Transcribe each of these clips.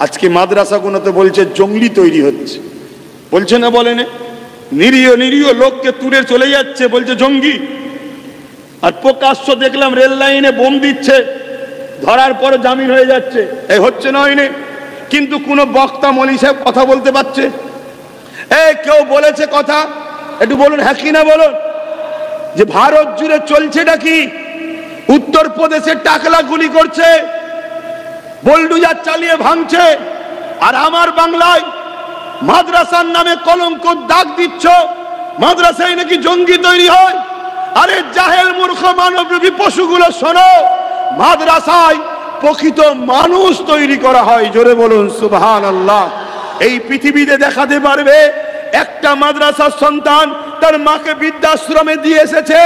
আজকে মাদ্রাসাগুলোতে বলছে জঙ্গলি তৈরি হচ্ছে, বলছে না বলে না? নিরীহ নিরীহ লোককে তুলে চলে যাচ্ছে, বলছে জঙ্গি। আর প্রকাশ্য দেখলাম রেল লাইনে বোম দিচ্ছে, ধরার পর জামিন হয়ে যাচ্ছে। এই হচ্ছে না হয়নি? কিন্তু কোন বক্তা মৌলী সাহেব কথা বলতে পারছে? কেউ বলেছে কথা? একটু বলুন, হ্যাঁ কি না বলুন। যে ভারত জুড়ে চলছেটা কি? উত্তরপ্রদেশে টাকলা গুলি করছে, বোলডুজার চালিয়ে ভাঙছে, আর আমার বাংলায় মাদ্রাসার নামে কলঙ্ক দাগ দিচ্ছ। মাদ্রাসায় নাকি জঙ্গি তৈরি হয়। আরে জাহেল মূর্খ মানবরূপী পশুগুলো শোনো, মাদ্রাসায় প্রকৃত মানুষ তৈরি করা হয়। জোরে বলুন সুবহানাল্লাহ। এই পৃথিবীতে দেখাতে পারবে একটা মাদ্রাসার সন্তান তার মাকে বৃদ্ধাশ্রমে দিয়ে এসেছে,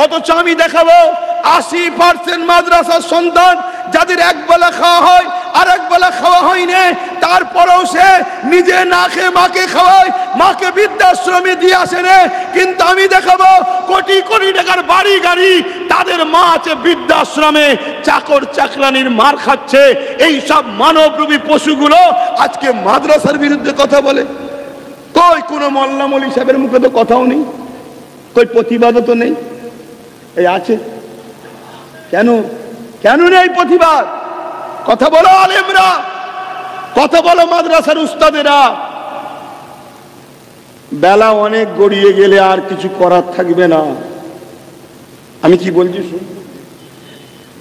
অথচ আমি দেখাবো 80% মাদ্রাসার সন্তান যাদের একবেলা খাওয়া হয় আর একবেলা খাওয়া হয়নি, তারপরেও সে নিজে না খেয়ে মাকে খাওয়ায়, মাকে বৃদ্ধাশ্রমে দিয়ে আসে না। কিন্তু আমি দেখাবো কোটি কোটি টাকার বাড়ি গাড়ি, তাদের মা আছে বৃদ্ধাশ্রমে, চাকর চাকরানির মার খাচ্ছে। এই সব মানবরূপী পশুগুলো আজকে মাদ্রাসার বিরুদ্ধে কথা বলে। কই কোনো মোল্লা মৌলী সাহেবের মুখে তো কথাও নেই, কই প্রতিবাদও তো নেই। এই আছে কেন? কেন নেই প্রতিবাদ? কথা বলো আলেমরা, কথা বলো মাদ্রাসার উস্তাদেরা। বেলা অনেক গড়িয়ে গেলে আর কিছু করার থাকবে না। আমি কি বলছি শুন,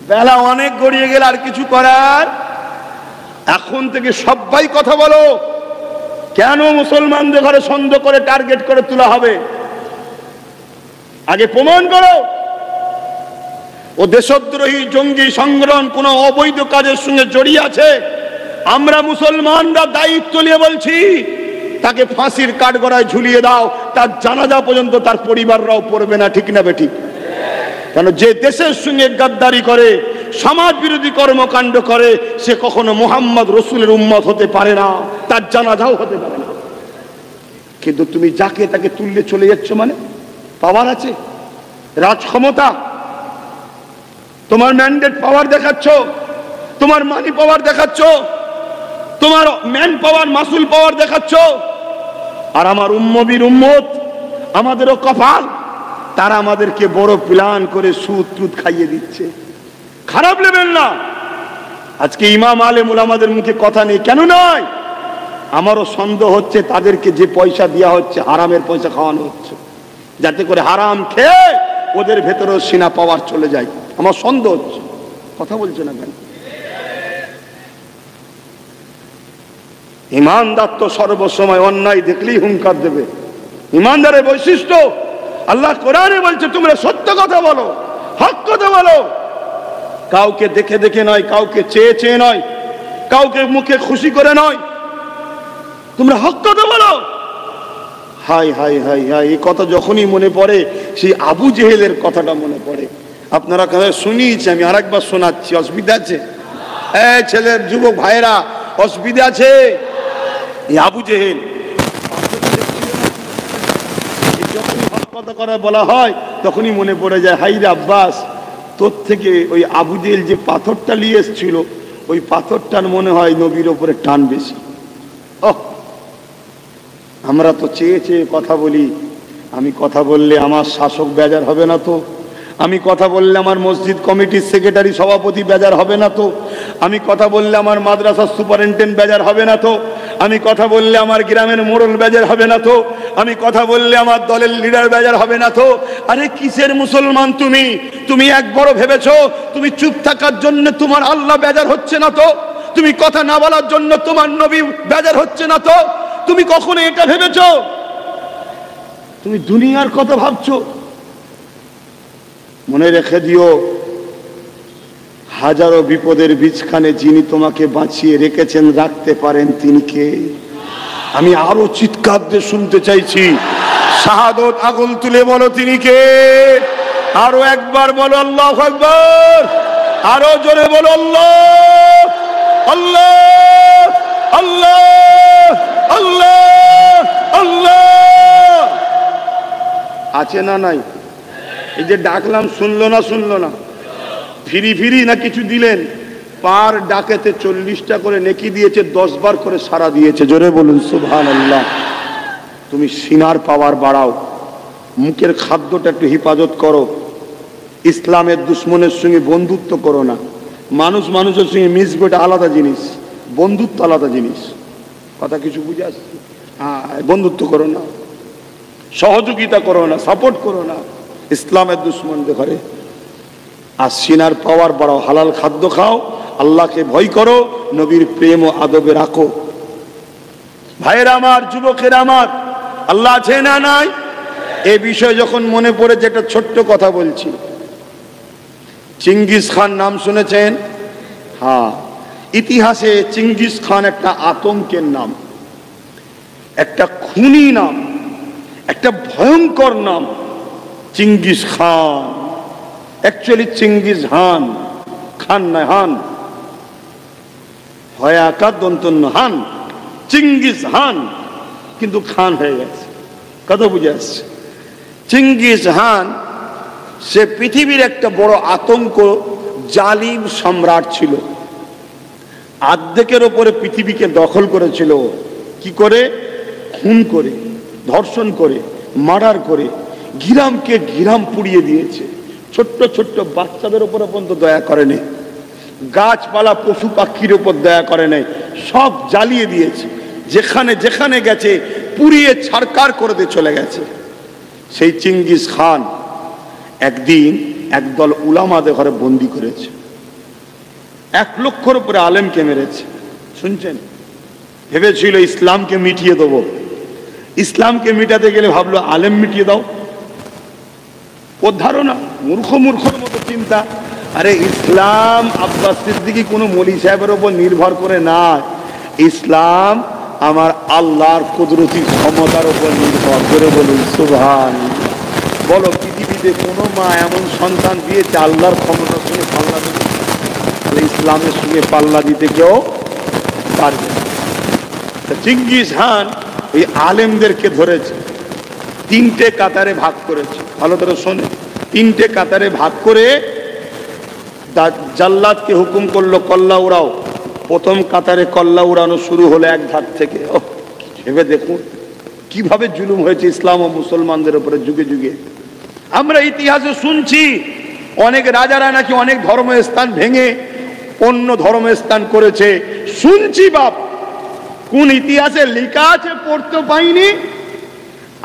বেলা অনেক গড়িয়ে গেলে আর কিছু করার, এখন থেকে সবাই কথা বলো। কেন মুসলমানদের ঘরে সন্দেহ করে টার্গেট করে তোলা হবে? আগে প্রমাণ করো ও দেশদ্রোহী জঙ্গি সংগঠন কোন অবৈধ কাজের সঙ্গে জড়িয়ে আছে। আমরা মুসলমানরা দায়িত্ব নিয়ে বলছি তাকে ফাঁসির কাঠগড়ায় ঝুলিয়ে দাও, তার জানাজা পর্যন্ত তার পরিবাররাও পড়বে না। ঠিক না বেঠিক? কেন? যে দেশের সঙ্গে গাদ্দারি করে, সমাজ বিরোধী কর্মকাণ্ড করে, সে কখনো মুহাম্মদ রসুলের উম্মত হতে পারে না, তার জানাজাও হতে পারে না। কিন্তু তুমি যাকে তাকে তুললে চলে যাচ্ছ, মানে পাওয়ার আছে, রাজ ক্ষমতা, তোমার ম্যান্ডেট পাওয়ার দেখাচ্ছ, তোমার মানি পাওয়ার দেখাচ্ছ, তোমার ম্যান পাওয়ার মাসুল পাওয়ার দেখাচ্ছ। আর আমার উম্মবির উম্মত, আমাদেরও কপাল, তারা আমাদেরকে বড় প্ল্যান করে সুদ টুদ খাইয়ে দিচ্ছে। খারাপ নেবেন না। আজকে ইমাম আলেম ওলামাদের মুখে কথা নেই, কেন নয়? আমারও সন্দেহ হচ্ছে তাদেরকে যে পয়সা দেওয়া হচ্ছে হারামের পয়সা খাওয়ানো হচ্ছে, যাতে করে হারাম খেয়ে ওদের ভেতরেও সিনা পাওয়ার চলে যায়। আমার সন্দেহ হচ্ছে। কথা বলছে না কেন? ইমানদার তো সর্বসময় অন্যায় দেখলেই হুঙ্কার দেবে। ইমানদারের বৈশিষ্ট্য, আল্লাহ কোরআনে বলছে তোমরা সত্য কথা বলো, হক কথা বলো। কাউকে দেখে দেখে নয়, কাউকে চেয়ে চেয়ে নয়, কাউকে মুখে খুশি করে নয়, তোমরা হক কথা বলো। হাই হাই হাই হাই, এই কথা যখনই মনে পড়ে সেই আবু জেহেলের কথাটা মনে পড়ে। আপনারা কথা শুনিয়েছি, আমি আরেকবার শোনাচ্ছি। অসুবিধা আছে? ছেলের যুবক ভাইরা, অসুবিধা আছে? এই আবু জেহেল যখনই হক কথা করে বলা হয় তখনই মনে পড়ে যায়, হাই রে আব্বাস, তোর থেকে ওই আবু জেহেল যে পাথরটা নিয়ে এসেছিল, ওই পাথরটার মনে হয় নবীর ওপরে টান বেশি। আমরা তো চেয়ে চেয়ে কথা বলি। আমি কথা বললে আমার শাসক বেজার হবে না তো? আমি কথা বললে আমার মসজিদ কমিটির সেক্রেটারি সভাপতি বেজার হবে না তো? আমি কথা বললে আমার মাদ্রাসার সুপারিনটেন্ডেন্ট বেজার হবে না তো? আমি কথা বললে আমার গ্রামের মোড়ল বেজার হবে না তো? আমি কথা বললে আমার দলের লিডার বেজার হবে না তো? আরে কিসের মুসলমান তুমি? তুমি একবার ভেবেছো তুমি চুপ থাকার জন্য তোমার আল্লাহ বেজার হচ্ছে না তো? তুমি কথা না বলার জন্য তোমার নবী বেজার হচ্ছে না তো? তুমি কখনো এটা ভেবেছো? তুমি দুনিয়ার কথা ভাবছো। মনে রেখে দিও, হাজারো বিপদের বীজখানে যিনি তোমাকে বাঁচিয়ে রেখেছেন, রাখতে পারেন, তিনি কে? আমি আরো চিৎকার দিয়ে শুনতে চাইছি, শাহাদত আগুন তুলে বলো তিনি কে? আরো একবার বলো আল্লাহু আকবার, আরো জোরে বলো আল্লাহ আল্লাহ আল্লাহ আল্লাহ আল্লাহ। আছে না নাই? এই যে ডাকলাম শুনলো না? শুনলো না? ফিরি ফিরি না কিছু দিলেন? পার ডাকেতে 40টা করে নেকি দিয়েছে, 10 বার করে সাড়া দিয়েছে। জোরে বলুন সুবহানাল্লাহ। তুমি সিনার পাওয়ার বাড়াও, মুখের খাদ্যটা একটু হেফাজত করো, ইসলামের দুশ্মনের সঙ্গে বন্ধুত্ব করো না। মানুষ মানুষের সঙ্গে মিশবে, এটা আলাদা জিনিস, বন্ধুত্ব আলাদা জিনিস। কথা কিছু বুঝে আসছে? হ্যাঁ, বন্ধুত্ব করো না, সহযোগিতা করো না, সাপোর্ট করো না ইসলামের দুশ্মনদের ঘরে। আর সিনার পাওয়ার বাড়াও, হালাল খাদ্য খাও, আল্লাহকে ভয় করো, নবীর প্রেম ও আদবে রাখো। ভাইয়েরা আমার, যুবকেরা আমার, আল্লাহ আছে না নাই? এ বিষয়ে যখন মনে পড়েছে একটা ছোট্ট কথা বলছি। চিঙ্গিস খান নাম শুনেছেন? হ্যাঁ, ইতিহাসে চিঙ্গিস খান একটা আতঙ্কের নাম, একটা খুনি নাম, একটা ভয়ঙ্কর নাম। চিঙ্গিস খান, অ্যাকচুয়ালি চিঙ্গিস হান, খান নয়, হান, হয়াকার দন্তন্য হান, চিঙ্গিস হান, কিন্তু খান হয়ে গেছে। কথা বুঝে আসছে? চিঙ্গিস হান সে পৃথিবীর একটা বড় আতঙ্ক, জালিম সম্রাট ছিল। অর্ধেকের ওপরে পৃথিবীকে দখল করেছিল। কি করে? খুন করে, ধর্ষণ করে, মার্ডার করে, গিরামকে গিরাম পুড়িয়ে দিয়েছে। ছোট্ট ছোট্ট বাচ্চাদের উপরে পর্যন্ত দয়া করে নেই, গাছপালা পশু পাখির উপর দয়া করে নেই, সব জ্বালিয়ে দিয়েছে। যেখানে যেখানে গেছে পুড়িয়ে ছারকার করে দিয়ে চলে গেছে। সেই চিঙ্গিস খান একদিন একদল উলামাদের ঘরে বন্দি করেছে, 1 লক্ষর উপরে আলেমকে মেরেছে। শুনছেন? ভেবেছিল ইসলামকে মিটিয়ে দেবো। ইসলামকে মিটাতে গেলে ভাবলো আলেম মিটিয়ে দাও। ওর ধারণা, মূর্খর মতো চিন্তা। আরে ইসলাম আব্বাস সিদ্দিকী কোনো মলি সাহেবের উপর নির্ভর করে না, ইসলাম আমার আল্লাহর কুদরতি ক্ষমতার উপর নির্ভর করে। বলুন সুবহানাল্লাহ। বলো, পৃথিবীতে কোনো মা এমন সন্তান দিয়েছে আল্লাহর ক্ষমতার সঙ্গে পাল্লা দিতে? তাহলে ইসলামের সঙ্গে পাল্লা দিতে কেউ পারবে না। চিঙ্গিস খান এই আলেমদেরকে ধরেছে, 3টে কাতারে ভাগ করেছে। ভালো করে শোনে, 3টে কাতারে ভাগ করে জাল্লাদকে হুকুম করলো কল্লা উড়াও। প্রথম কাতারে কল্লা উড়ানো শুরু হলো এক ধার থেকে। ভেবে দেখুন কিভাবে জুলুম হয়েছে ইসলাম ও মুসলমানদের উপরে যুগে যুগে। আমরা ইতিহাসে শুনছি অনেক রাজারা নাকি অনেক ধর্মস্থান ভেঙে অন্য ধর্মস্থান করেছে। শুনছি বাপ, কোন ইতিহাসে লেখা আছে পড়তে পাইনি,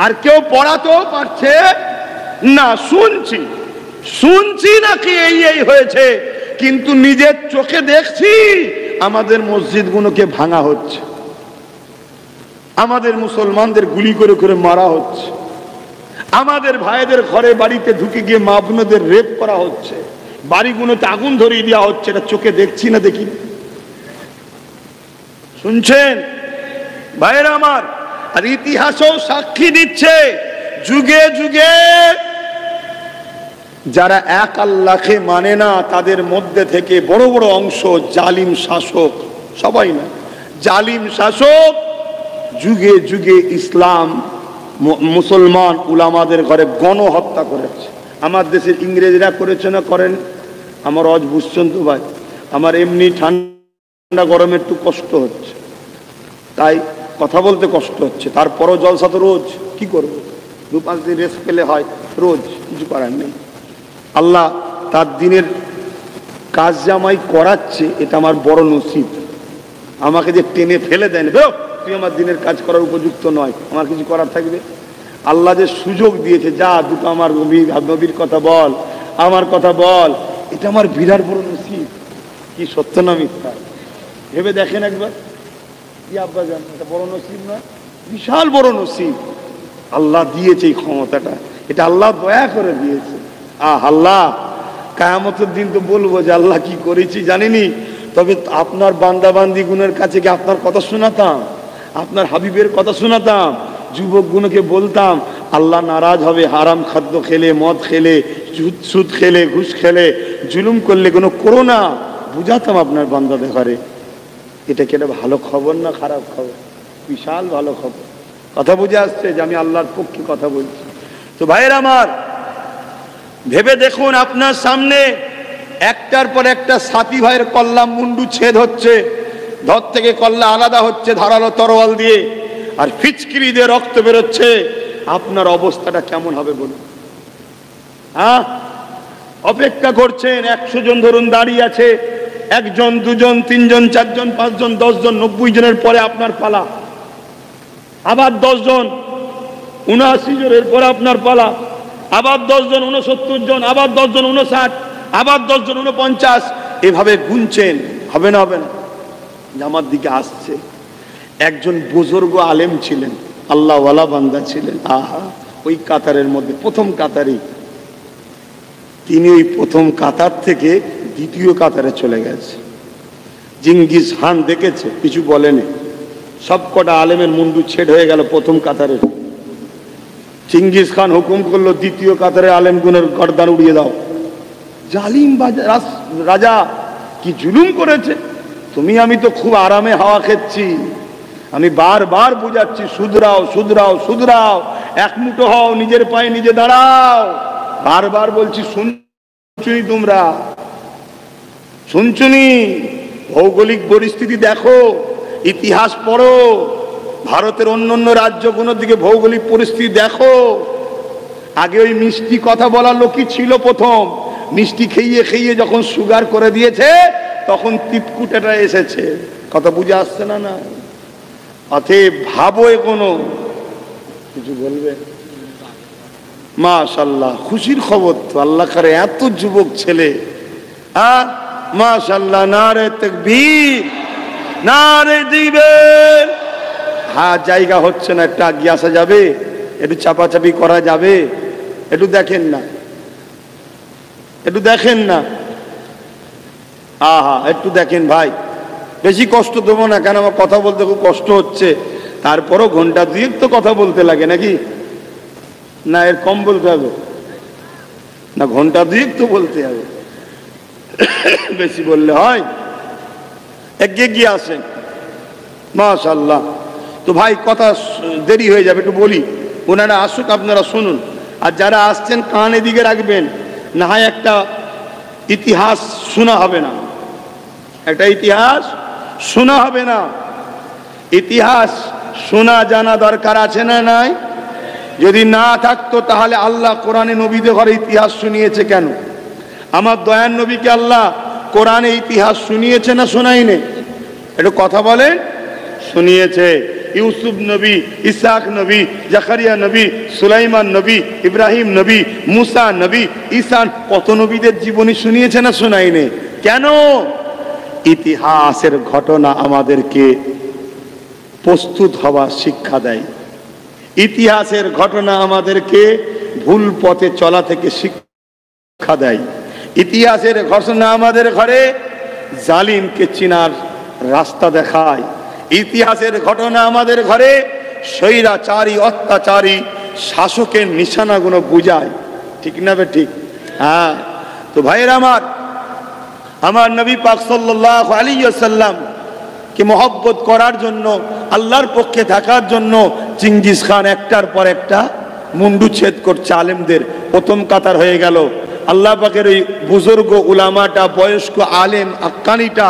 আর কেউ পড়াতেও পারছে না। শুনছি নাকি এই হয়েছে, কিন্তু নিজের চোখে দেখছি আমাদের মসজিদগুলোকে ভাঙা হচ্ছে, আমাদের মুসলমানদের গুলি করে করে মারা হচ্ছে, আমাদের ভাইদের ঘরে বাড়িতে ঢুকে গিয়ে মা বোনদের রেপ করা হচ্ছে, বাড়িগুলোতে আগুন ধরিয়ে দেওয়া হচ্ছে। এটা চোখে দেখছি না দেখি? শুনছেন ভাইয়েরা আমার? আর ইতিহাসও সাক্ষী দিচ্ছে, যুগে যুগে যারা এক আল্লাহকে মানে না তাদের মধ্যে থেকে বড় বড় অংশ জালিম শাসক, সবাই না, জালিম শাসক যুগে যুগে ইসলাম মুসলমান উলামাদের ঘরে গণহত্যা করেছে। আমার দেশের ইংরেজরা করেছে না করেন? আমার অজ বুঝছেন তো ভাই? আমার এমনি ঠান্ডা গরমে একটু কষ্ট হচ্ছে, তাই কথা বলতে কষ্ট হচ্ছে, তারপরও জলসা তো রোজ। কি করবো, 2-5 দিন রেস্ট পেলে হয়, রোজ কিছু করার নেই। আল্লাহ তার দিনের কাজ জামাই করাচ্ছে, এটা আমার বড় নসিব। আমাকে যে টেনে ফেলে দেন, বেরো তুই আমার দিনের কাজ করার উপযুক্ত নয়, আমার কিছু করার থাকবে? আল্লাহ যে সুযোগ দিয়েছে, যা দুটো আমার নবীর কথা বল, আমার কথা বল, এটা আমার বিরাট বড় নসিব। কি সত্য না মিথ্যা? ভেবে দেখেন একবার। কি আব্বা জান, এটা বড় নসিব না? বিশাল বড় নসিব আল্লাহ দিয়েছে এই ক্ষমতাটা, এটা আল্লাহ দয়া করে দিয়েছে। আল্লাহ কিয়ামতের দিন তো বলবো যে আল্লাহ কি করেছি জানিনি, তবে আপনার বান্দাবান্দি গুণের কাছে কি আপনার কথা শোনাতাম, আপনার হাবিবের কথা শোনাতাম, যুবক গুণকে বলতাম আল্লাহ নারাজ হবে হারাম খাদ্য খেলে, মদ খেলে, সুদ খেলে, ঘুষ খেলে, জুলুম করলে কোনো করো না, বুঝাতাম আপনার বান্দাদের ঘরে। এটা কি একটা ভালো খবর না খারাপ খবর? বিশাল ভালো খবর। কথা বুঝে আসছে যে আমি আল্লাহর পক্ষে কথা বলছি। তো ভাইয়ের আমার, ভেবে দেখুন আপনার সামনে একটার পর একটা সাথী ভাইয়ের কল্লা মুন্ডু ছেদ হচ্ছে, ধর থেকে কল্লা আলাদা হচ্ছে ধারালো তরোয়াল দিয়ে, আর ফিচকিরি দিয়ে রক্ত বেরোচ্ছে। আপনার অবস্থাটা কেমন হবে বলুন? হ্যাঁ, অপেক্ষা করছেন। 100 জন ধরুন দাঁড়িয়ে আছে, 1 জন 2 জন 3 জন 4 জন 5 জন 10 জন, 90 জনের পরে আপনার পালা। আবার 10 জন, 79 জনের পরে আপনার পালা। আবার 10 জন, 69 জন, আবার 10 জন 59, আবার 10 জন 49। এভাবে গুনছেন। হবে না? হবে না? আমার দিকে আসছে একজন বুজুর্গ আলেম ছিলেন, আল্লাহওয়ালা বান্দা ছিলেন। আহা, ওই কাতারের মধ্যে প্রথম কাতারই তিনি ওই প্রথম কাতার থেকে দ্বিতীয় কাতারে চলে গেছে। জিঙ্গিস খান দেখেছে, কিছু বলেনি। সবকটা আলেমের মুন্ডু ছেদ হয়ে গেল প্রথম কাতারে। জিঙ্গিস খান হুকুম করলো দ্বিতীয় কাতারে আলেমগুনের গর্দান উড়িয়ে দাও। জালিম রাজা কি জুলুম করেছে! তুমি আমি তো খুব আরামে হাওয়া খেচ্ছি, আমি বারবার বুঝাচ্ছি শুধরাও শুধরাও শুধরাও, এক মুঠো হও, নিজের পায়ে নিজে দাঁড়াও। বারবার বলছি, শুনছুনি? তোমরা শুনছুনি? ভৌগোলিক পরিস্থিতি দেখো, ইতিহাস পড়ো, ভারতের অন্যান্য রাজ্যগুলোর দিকে ভৌগোলিক পরিস্থিতি দেখো। আগে ওই মিষ্টি কথা বলার লোকই ছিল প্রথম। মিষ্টি খেয়ে খেয়ে যখন সুগার করে দিয়েছে, তখন তিতকুটেটা এসেছে। কথা বুঝে আসছে না? না, অতএব ভাবো। কোনো কিছু বলবে? মাশাআল্লাহ, খুশির খবর তো। আল্লাহ করে এত যুবক ছেলে। মাশাআল্লাহ, নারে তাকবীর, নারে দিবেন। হ্যাঁ, জায়গা হচ্ছে না, একটু আগিয়ে আসা যাবে? একটু চাপাচাপি করা যাবে? একটু দেখেন না, একটু দেখেন না। আহা, একটু দেখেন ভাই। বেশি কষ্ট দেবো না, কেন আমার কথা বলতে খুব কষ্ট হচ্ছে। তারপরও ঘন্টা 2 তো কথা বলতে লাগে নাকি? না, এর কম বলতে হবে না? ঘন্টা 2 তো বলতে হবে, বেশি বললে হয়? এগিয়ে গিয়ে আসেন। মাশাআল্লাহ। তো ভাই, কথা দেরি হয়ে যাবে, একটু বলি। ওনারা আসুক, আপনারা শুনুন। আর যারা আসছেন কান এদিকে রাখবেন, না হয় একটা ইতিহাস শোনা হবে না। একটা ইতিহাস শোনা হবে না। ইতিহাস শোনা জানা দরকার আছে না নাই? যদি না থাকতো তাহলে আল্লাহ কোরআনে নবীদের ঘরে ইতিহাস শুনিয়েছে কেন? আমার দয়ার নবীকে আল্লাহ কোরআনে ইতিহাস শুনিয়েছে না শোনায়নি? একটু কথা বলেন। শুনিয়েছে। ইউসুফ নবী, ইসহাক নবী, জাকারিয়া নবী, সুলাইমান নবী, ইব্রাহিম নবী, মুসা নবী, ঈসা, কত নবীদের জীবনী শুনিয়েছে না শোনায়নি? কেন? ইতিহাসের ঘটনা আমাদেরকে প্রস্তুত হওয়ার শিক্ষা দেয়। ইতিহাসের ঘটনা আমাদেরকে ভুল পথে চলা থেকে শিক্ষা দেয়। ইতিহাসের ঘটনা আমাদের ঘরে জালিমকে চিনার রাস্তা দেখায়। ইতিহাসের ঘটনা আমাদের ঘরে স্বৈরাচারী, অত্যাচারী শাসকের নিশানাগুলো বুঝায়। ঠিক না বে ঠিক? হ্যাঁ। তো ভাইয়ের আমার নবী পাক সাল্লাল্লাহু আলাইহি ওয়াসাল্লাম কে মহব্বত করার জন্য, আল্লাহর পক্ষে থাকার জন্য চিঙ্গিস খান একটার পর একটা মুন্ডু ছেদ করছে আলেমদের। প্রথম কাতার হয়ে গেল। আল্লাহ পাকের ওই বুজুর্গ উলামাটা, বয়স্ক আলেম আক্কানিটা,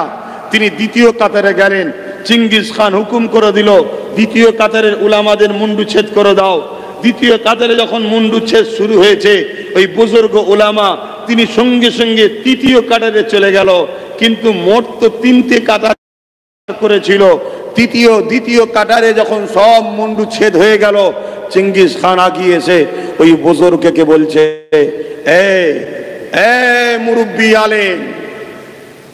তিনি দ্বিতীয় কাতারে গেলেন। চিঙ্গিস খান হুকুম করে দিল, দ্বিতীয় কাতারের উলামাদের মুন্ডু ছেদ করে দাও। দ্বিতীয় কাতারে যখন মুন্ডু ছেদ শুরু হয়েছে, ওই বুজুর্গ উলামা তিনি সঙ্গে সঙ্গে তৃতীয় কাতারে চলে গেল। কিন্তু মোট তো 3টে কাতার করেছিল। দ্বিতীয় কাতারে যখন সব মুন্ডু ছেদ হয়ে গেল, চিঙ্গিস খান আগিয়ে এসে ওই বুজুর্গকে বলছে, মুরব্বী আলেম,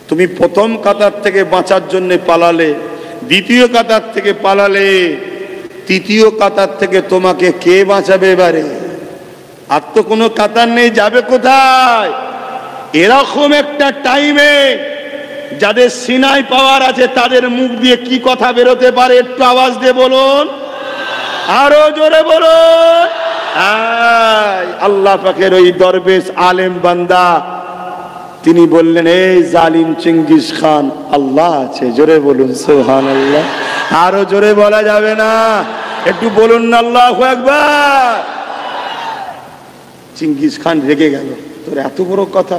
তুমি প্রথম কাতার থেকে বাঁচার জন্য পালালে, দ্বিতীয় কাতার থেকে পালালে, তৃতীয় কাতার থেকে তোমাকে কে বাঁচাবে এবারে? আর তো কোনো কাতার নেই, যাবে কোথায়? এরকম একটা টাইমে যাদের সিনাই পাওয়ার আছে তাদের মুখ দিয়ে কি কথা বেরোতে পারে? একটু আওয়াজ দিয়ে বলুন, আরো জোরে বলুন। আল্লাহ পাকের ওই দরবেশ আলেম বান্দা তিনি বললেন, এই জালিম চিঙ্গিস খান, আল্লাহ আছে। জোরে বলুন সুবহানাল্লাহ। আরো জোরে বলা যাবে না? একটু বলুন না আল্লাহু আকবার। চিঙ্গিস খান রেগে গেল, তোর এত বড় কথা,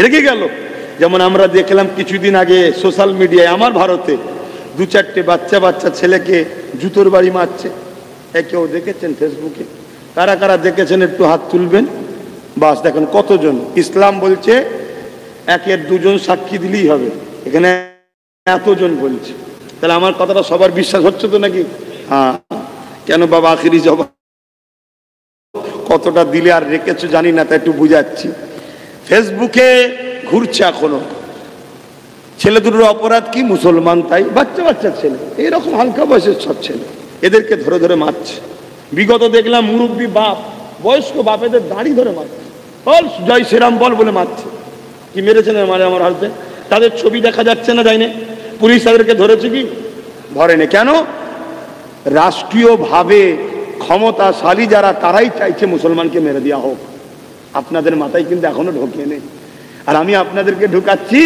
রেগে গেল। যেমন আমরা দেখলাম কিছুদিন আগে সোশ্যাল মিডিয়ায় আমার ভারতে 2-4টে বাচ্চা ছেলেকে জুতোর বাড়ি মারছে। কেউ দেখেছেন ফেসবুকে? কারা কারা দেখেছেন একটু হাত তুলবেন। বাস দেখেন কতজন। ইসলাম বলছে 1-2 সাক্ষী দিলেই হবে, এখানে এতজন বলছে। তাহলে আমার কথাটা সবার বিশ্বাস হচ্ছে তো নাকি? হ্যাঁ। কেন বাবা আখিরি জবাব কতটা দিলে আর রেখেছো জানি না, তা একটু বুঝাচ্ছি। ফেসবুকে ঘুরছে এখনো ছেলে দুটোর অপরাধ কি? মুসলমান তাই বাচ্চা ছেলে, এরকম হালকা বয়সের সব ছেলে, এদেরকে ধরে ধরে মারছে। বিগত দেখলাম মুরব্বী বাপ, বয়স্ক বাপেদের দাড়ি ধরে মারছে, বল জয় শ্রীরাম বল বলে মারছে। কি মেরেছে না মারে আমার হাতে? তাদের ছবি দেখা যাচ্ছে না, যায়নি। পুলিশ তাদেরকে ধরেছে কি? ধরেনি। কেন? রাষ্ট্রীয়ভাবে ক্ষমতাশালী যারা তারাই চাইছে মুসলমানকে মেরে দেওয়া হোক। আপনাদের মাথায় কিন্তু এখনো ঢোকে নেই, আর আমি আপনাদেরকে ঢুকাচ্ছি।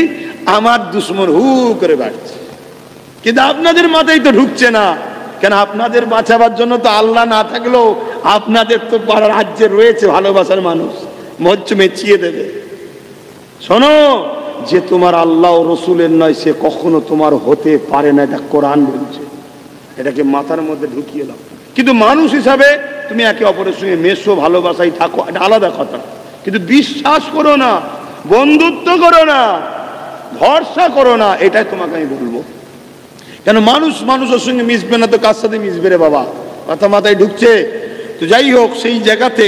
আমার দুশ্মন হু করে বাড়ছে, কিন্তু আপনাদের মাথায় তো ঢুকছে না। কেন? আপনাদের বাঁচাবার জন্য তো আল্লাহ না থাকলেও আপনাদের তো রাজ্যে রয়েছে ভালোবাসার মানুষ, মঞ্চ মেচিয়ে দেবে। শোনো, যে তোমার আল্লাহ ও রসুলের নয় সে কখনো তোমার হতে পারে না, এটা কোরআন বলছে। এটাকে মাথার মধ্যে ঢুকিয়ে দাও। কিন্তু মানুষ হিসাবে তুমি একে অপরের সঙ্গে মেশো, ভালোবাসায় থাকো, এটা আলাদা কথা। কিন্তু বিশ্বাস করো না, বন্ধুত্ব করো না, ভরসা করো না, এটাই তোমাকে আমি বলবো। কেন? মানুষ মানুষের সঙ্গে মিশবে না তো কার সাথে মিশবে রে বাবা? কথা মাথায় ঢুকছে তো? যাই হোক, সেই জায়গাতে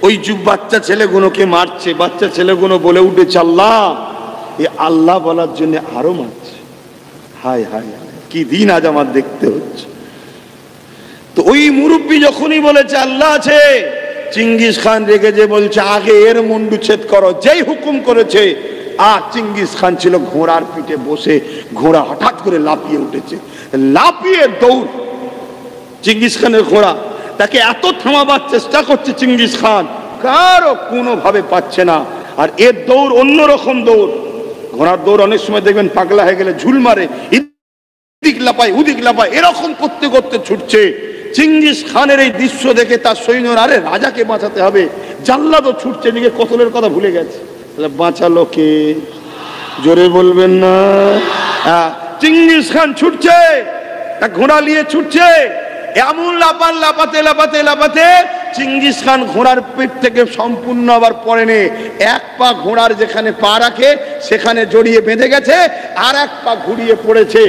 ওই বাচ্চা ছেলেগুলোকে মারছে। বাচ্চা ছেলেগুলো বলে উঠেছে আল্লাহ, এ আল্লাহ বলার জন্য আরো মারছে। হায় হায় হায়, কি দিন আজ আমার দেখতে হচ্ছে। তো ওই মুরব্বী যখনই বলেছে আল্লাহ আছে, চিঙ্গিস খান রেগে যে বলছে আগে এর মুন্ডু ছেদ করো। যেই হুকুম করেছে, আর চিঙ্গিস খান ছিল ঘোড়ার পিঠে বসে, ঘোড়া হঠাৎ করে লাফিয়ে উঠেছে, লাফিয়ে দৌড়। চিঙ্গিস খানের ঘোড়া, তাকে এত থামাবার চেষ্টা করছে চিঙ্গিস খান, কারো কোনোভাবে পাচ্ছে না। আর এর দৌড় অন্যরকম দৌড়। ঘোড়ার দৌড় অনেক সময় দেখবেন পাগলা হয়ে গেলে ঝুল মারে, এদিক লাপায় ওদিক লাপায়, এরকম করতে করতে ছুটছে। চিঙ্গিস খানের এই দৃশ্য দেখে তার সৈন্যরা, আরে রাজাকে বাঁচাতে হবে, জাল্লাদও ছুটছে, এদিকে কতলের কথা ভুলে গেছে। বাঁচালো কে? জোরে বলবেন না? চিঙ্গিস খান ছুটছে, ঘোড়া নিয়ে ছুটছে, এমন লাপাতে লাপাতে লাপাতে চিঙ্গিস খান ঘোড়ার পিঠ থেকে সম্পূর্ণ আবার পড়ে নে। এক পা ঘোড়ার যেখানে পা রাখে সেখানে জড়িয়ে বেঁধে গেছে, আর এক পা ঘুরিয়ে পড়েছে,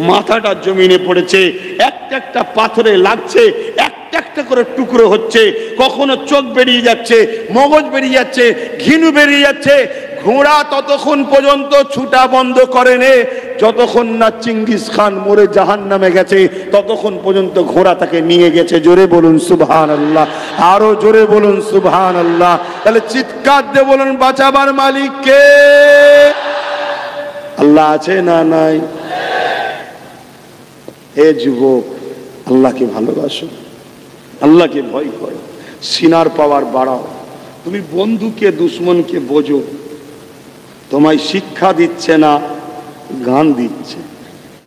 মাথাটা জমিনে পড়েছে, একটা একটা পাথরে লাগছে, একটা একটা করে টুকরো হচ্ছে, কখনো চোখ বেরিয়ে যাচ্ছে, মগজ বেরিয়ে যাচ্ছে, ঘিনু বেরিয়ে যাচ্ছে। ঘোড়া ততক্ষণ পর্যন্ত ছুটা বন্ধ করেনি যতক্ষণ না চিঙ্গিস খান মরে জাহান্নামে গেছে, ততক্ষণ পর্যন্ত ঘোড়া তাকে নিয়ে গেছে। জোরে বলুন সুবহানাল্লাহ, আরো জোরে বলুন সুবহানাল্লাহ। তাহলে চিৎকার দিয়ে বলুন বাঁচাবার মালিক কে? আল্লাহ আছে না নাই? হে যুবক, আল্লাহকে ভালোবাসো, আল্লাহকে ভয় করো, সিনার পাওয়ার বাড়াও। তুমি বন্ধুকে দুশ্মনকে বোঝো। তোমায় শিক্ষা দিচ্ছে না, গান দিচ্ছে।